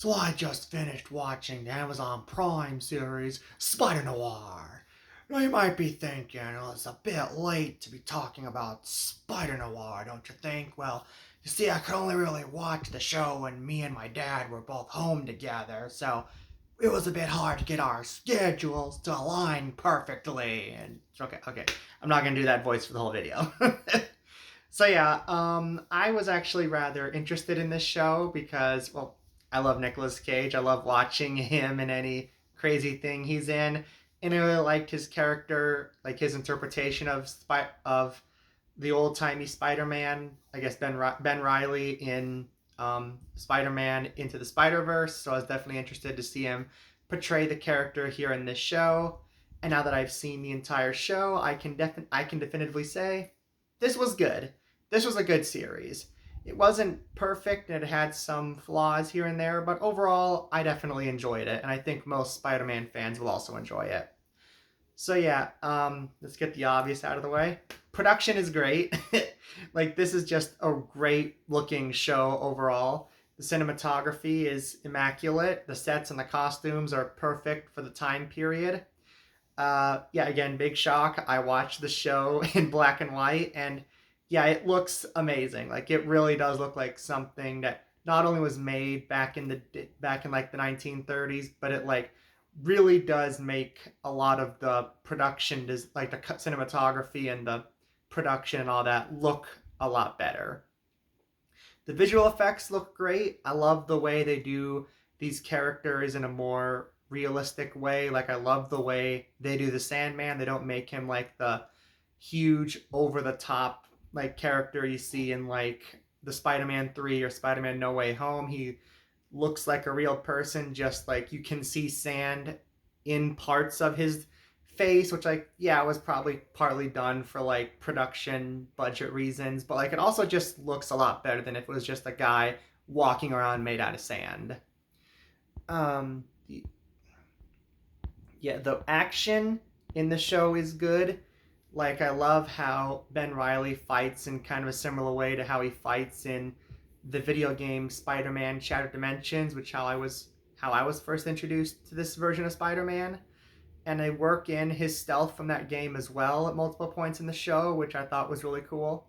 So I just finished watching the Amazon Prime series Spider Noir. Now you might be thinking, oh, it's a bit late to be talking about Spider Noir, don't you think? Well, you see, I could only really watch the show when me and my dad were both home together, so it was a bit hard to get our schedules to align perfectly. And okay, I'm not gonna do that voice for the whole video. So yeah, I was actually rather interested in this show because, well, I love Nicolas Cage. I love watching him in any crazy thing he's in, and I really liked his character, like his interpretation of the old timey Spider-Man. I guess Ben Riley in Spider-Man Into the Spider-Verse. So I was definitely interested to see him portray the character here in this show. And now that I've seen the entire show, I can definitively say this was good. This was a good series. It wasn't perfect and it had some flaws here and there, but overall, I definitely enjoyed it, and I think most Spider-Man fans will also enjoy it. So yeah, let's get the obvious out of the way. Production is great. Like, this is just a great looking show overall. The cinematography is immaculate. The sets and the costumes are perfect for the time period. Yeah, again, big shock. I watched the show in black and white, and yeah, it looks amazing. Like, it really does look like something that not only was made back in like the 1930s, but it like really does make a lot of the production, like the cinematography and the production and all that, look a lot better. The visual effects look great. I love the way they do these characters in a more realistic way. Like, I love the way they do the Sandman. They don't make him like the huge over the top like character you see in like the Spider-Man 3 or Spider-Man No Way Home. He looks like a real person, just like you can see sand in parts of his face, which, like, yeah, was probably partly done for like production budget reasons, but like it also just looks a lot better than if it was just a guy walking around made out of sand. um yeah, the action in the show is good. Like, I love how Ben Riley fights in kind of a similar way to how he fights in the video game Spider-Man Shattered Dimensions, which how I was first introduced to this version of Spider-Man. And they work in his stealth from that game as well at multiple points in the show, which I thought was really cool.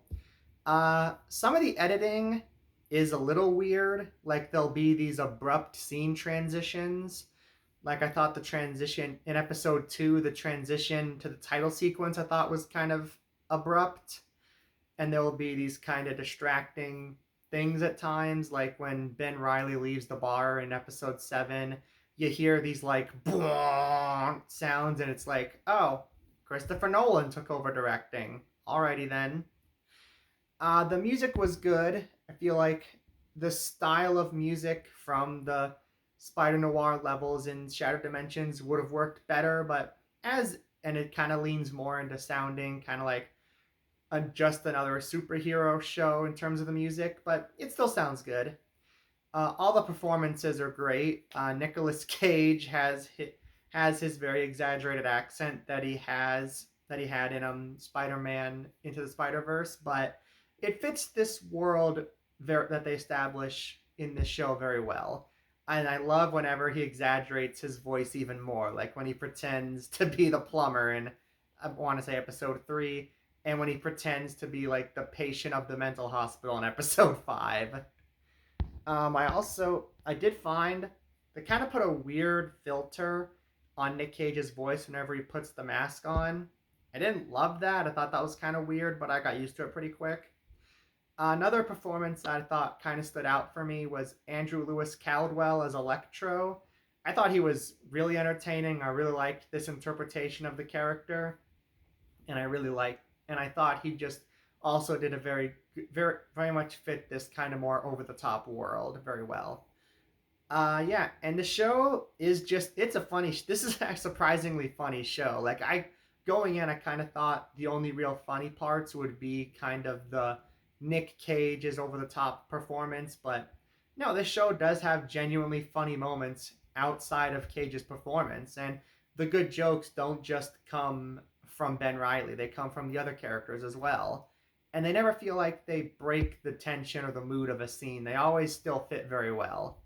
Some of the editing is a little weird. Like, there'll be these abrupt scene transitions. Like, I thought the transition in episode 2, the transition to the title sequence, I thought was kind of abrupt. And there will be these kind of distracting things at times, like when Ben Riley leaves the bar in episode 7, you hear these like sounds, and it's like, oh, Christopher Nolan took over directing. Alrighty then. The music was good. I feel like the style of music from the Spider Noir levels in Shattered Dimensions would have worked better, but and it kind of leans more into sounding kind of like just another superhero show in terms of the music, but it still sounds good. All the performances are great. Nicolas Cage has his very exaggerated accent that he had in Spider-Man Into the Spider-Verse, but it fits this world that they establish in this show very well. And I love whenever he exaggerates his voice even more, like when he pretends to be the plumber in, I want to say, episode 3, and when he pretends to be like the patient of the mental hospital in episode 5. I did find they kind of put a weird filter on Nick Cage's voice whenever he puts the mask on. I didn't love that. I thought that was kind of weird, but I got used to it pretty quick. Another performance I thought kind of stood out for me was Andrew Lewis Caldwell as Electro. I thought he was really entertaining. I really liked this interpretation of the character, and I thought he just also did a very much fit this kind of more over the top world very well. Yeah, and the show is just, it's a funny, this is a surprisingly funny show. Like, going in, I kind of thought the only real funny parts would be kind of the Nick Cage's over the top performance, but no, this show does have genuinely funny moments outside of Cage's performance, and the good jokes don't just come from Ben Riley, they come from the other characters as well. And they never feel like they break the tension or the mood of a scene. They always still fit very well.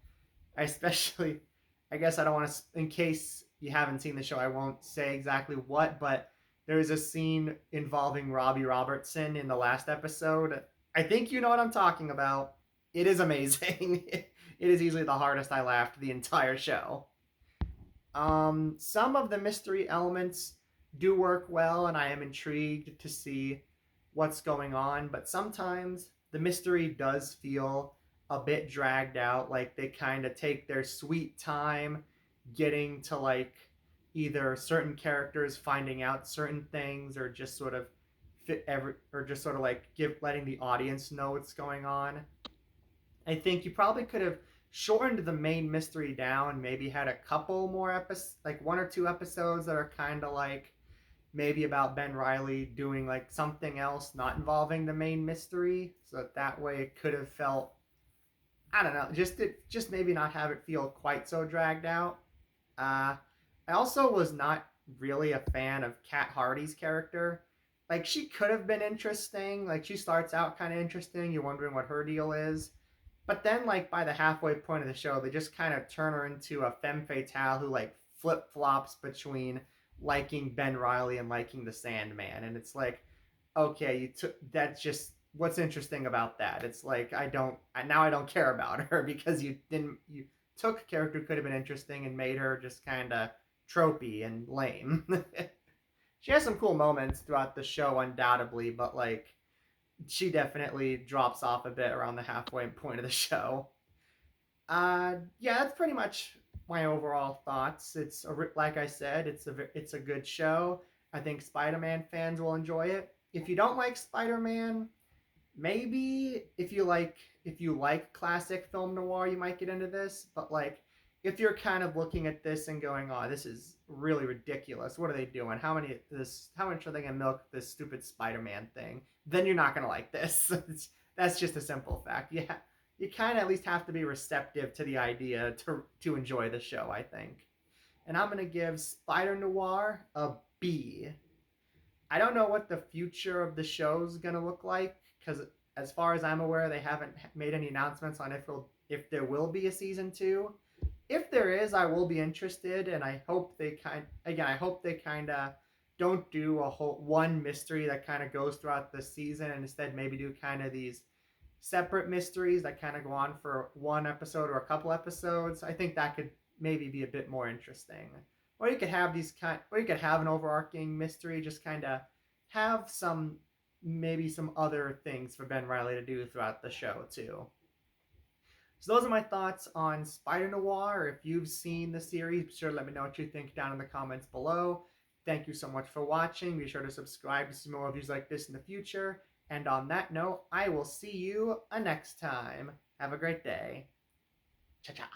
I especially, I guess I don't want to, in case you haven't seen the show, I won't say exactly what, but there is a scene involving Robbie Robertson in the last episode. I think you know what I'm talking about. It is amazing. It is easily the hardest I laughed the entire show. Some of the mystery elements do work well, and I am intrigued to see what's going on, but sometimes the mystery does feel a bit dragged out. Like they kind of take their sweet time getting to like either certain characters finding out certain things or just sort of or just sort of like give letting the audience know what's going on. I think you probably could have shortened the main mystery down, maybe had a couple more episodes, like one or two episodes that are kind of like maybe about Ben Riley doing like something else not involving the main mystery, so that way it could have felt, I don't know, just maybe not have it feel quite so dragged out. I also was not really a fan of Kat Hardy's character. Like she could have been interesting. Like she starts out kind of interesting. You're wondering what her deal is, but then like by the halfway point of the show, they just kind of turn her into a femme fatale who like flip flops between liking Ben Riley and liking the Sandman, and it's like, okay, you took that's just what's interesting about that. It's like I don't care about her because you took a character who could have been interesting and made her just kind of tropey and lame. She has some cool moments throughout the show, undoubtedly, but like she definitely drops off a bit around the halfway point of the show. Yeah, that's pretty much my overall thoughts. Like I said, it's a good show. I think Spider-Man fans will enjoy it. If you don't like Spider-Man, maybe if you like classic film noir, you might get into this. But like, if you're kind of looking at this and going, "Oh, this is really ridiculous. What are they doing? How much are they gonna milk this stupid Spider-Man thing?" Then you're not gonna like this. That's just a simple fact. Yeah, you kind of at least have to be receptive to the idea to enjoy the show, I think. And I'm gonna give Spider Noir a B. I don't know what the future of the show's gonna look like because, as far as I'm aware, they haven't made any announcements on if there will be a season two. If there is, I will be interested, and I hope they kind of don't do a whole one mystery that kind of goes throughout the season, and instead maybe do kind of these separate mysteries that kind of go on for one episode or a couple episodes. I think that could maybe be a bit more interesting. Or you could have an overarching mystery, just kind of have maybe some other things for Ben Riley to do throughout the show too. So those are my thoughts on Spider Noir. If you've seen the series, be sure to let me know what you think down in the comments below. Thank you so much for watching. Be sure to subscribe to see more reviews like this in the future. And on that note, I will see you next time. Have a great day. Cha-cha.